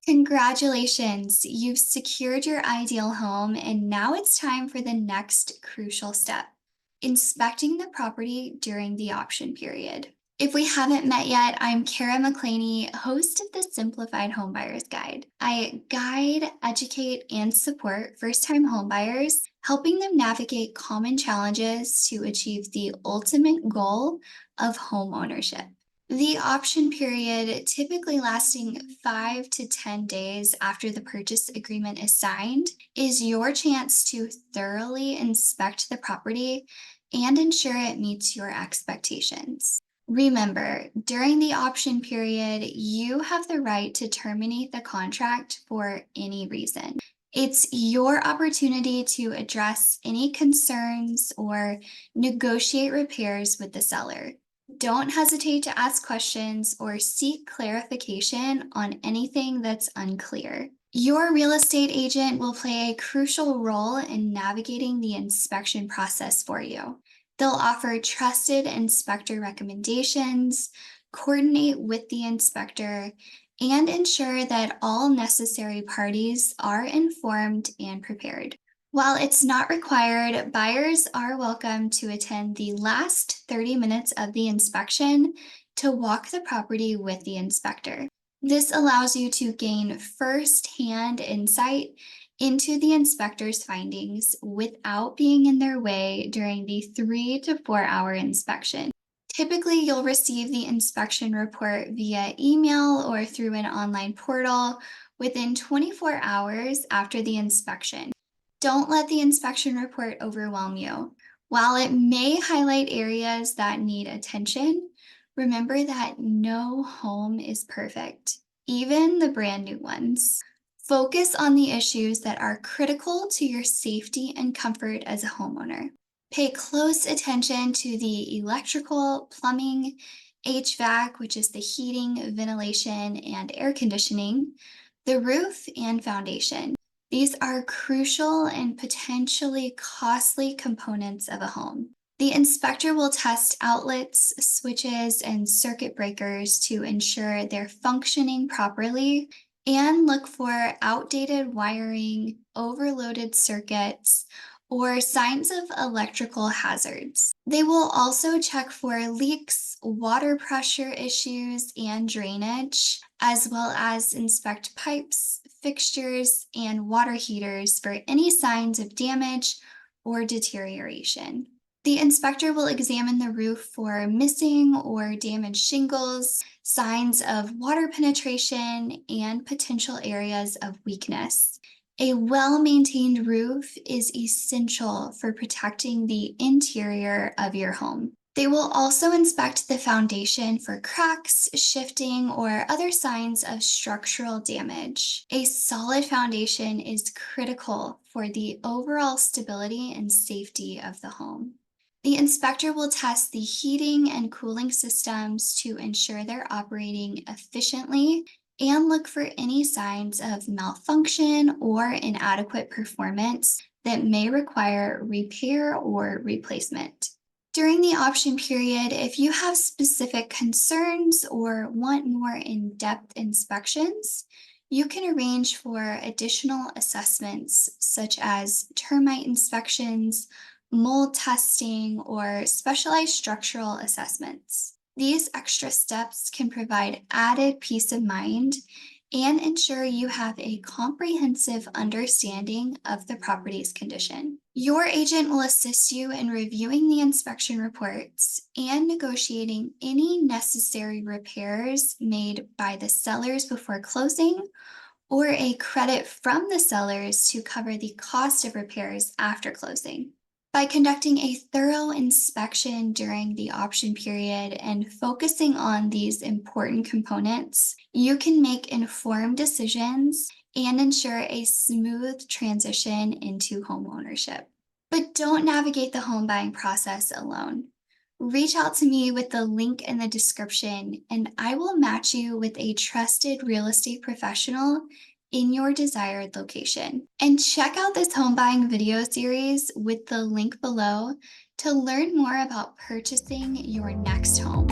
Congratulations, you've secured your ideal home, and now it's time for the next crucial step, inspecting the property during the option period. If we haven't met yet, I'm Kara McLaney, host of the Simplified Homebuyers Guide. I guide, educate, and support first-time homebuyers, helping them navigate common challenges to achieve the ultimate goal of home ownership. The option period, typically lasting 5 to 10 days after the purchase agreement is signed, is your chance to thoroughly inspect the property and ensure it meets your expectations. Remember, during the option period, you have the right to terminate the contract for any reason. It's your opportunity to address any concerns or negotiate repairs with the seller. Don't hesitate to ask questions or seek clarification on anything that's unclear. Your real estate agent will play a crucial role in navigating the inspection process for you. They'll offer trusted inspector recommendations, coordinate with the inspector, and ensure that all necessary parties are informed and prepared. While it's not required, buyers are welcome to attend the last 30 minutes of the inspection to walk the property with the inspector. This allows you to gain first-hand insight into the inspector's findings without being in their way during the 3 to 4 hour inspection. Typically, you'll receive the inspection report via email or through an online portal within 24 hours after the inspection. Don't let the inspection report overwhelm you. While it may highlight areas that need attention, remember that no home is perfect, even the brand new ones. Focus on the issues that are critical to your safety and comfort as a homeowner. Pay close attention to the electrical, plumbing, HVAC, which is the heating, ventilation, and air conditioning, the roof, and foundation. These are crucial and potentially costly components of a home. The inspector will test outlets, switches, and circuit breakers to ensure they're functioning properly and look for outdated wiring, overloaded circuits, or signs of electrical hazards. They will also check for leaks, water pressure issues, and drainage, as well as inspect pipes, fixtures, and water heaters for any signs of damage or deterioration. The inspector will examine the roof for missing or damaged shingles, signs of water penetration, and potential areas of weakness. A well-maintained roof is essential for protecting the interior of your home. They will also inspect the foundation for cracks, shifting, or other signs of structural damage. A solid foundation is critical for the overall stability and safety of the home. The inspector will test the heating and cooling systems to ensure they're operating efficiently and look for any signs of malfunction or inadequate performance that may require repair or replacement. During the option period, if you have specific concerns or want more in-depth inspections, you can arrange for additional assessments such as termite inspections, mold testing, or specialized structural assessments. These extra steps can provide added peace of mind and ensure you have a comprehensive understanding of the property's condition. Your agent will assist you in reviewing the inspection reports and negotiating any necessary repairs made by the sellers before closing, or a credit from the sellers to cover the cost of repairs after closing. By conducting a thorough inspection during the option period and focusing on these important components, you can make informed decisions and ensure a smooth transition into home ownership. But don't navigate the home buying process alone. Reach out to me with the link in the description, and I will match you with a trusted real estate professional in your desired location. And check out this home buying video series with the link below to learn more about purchasing your next home.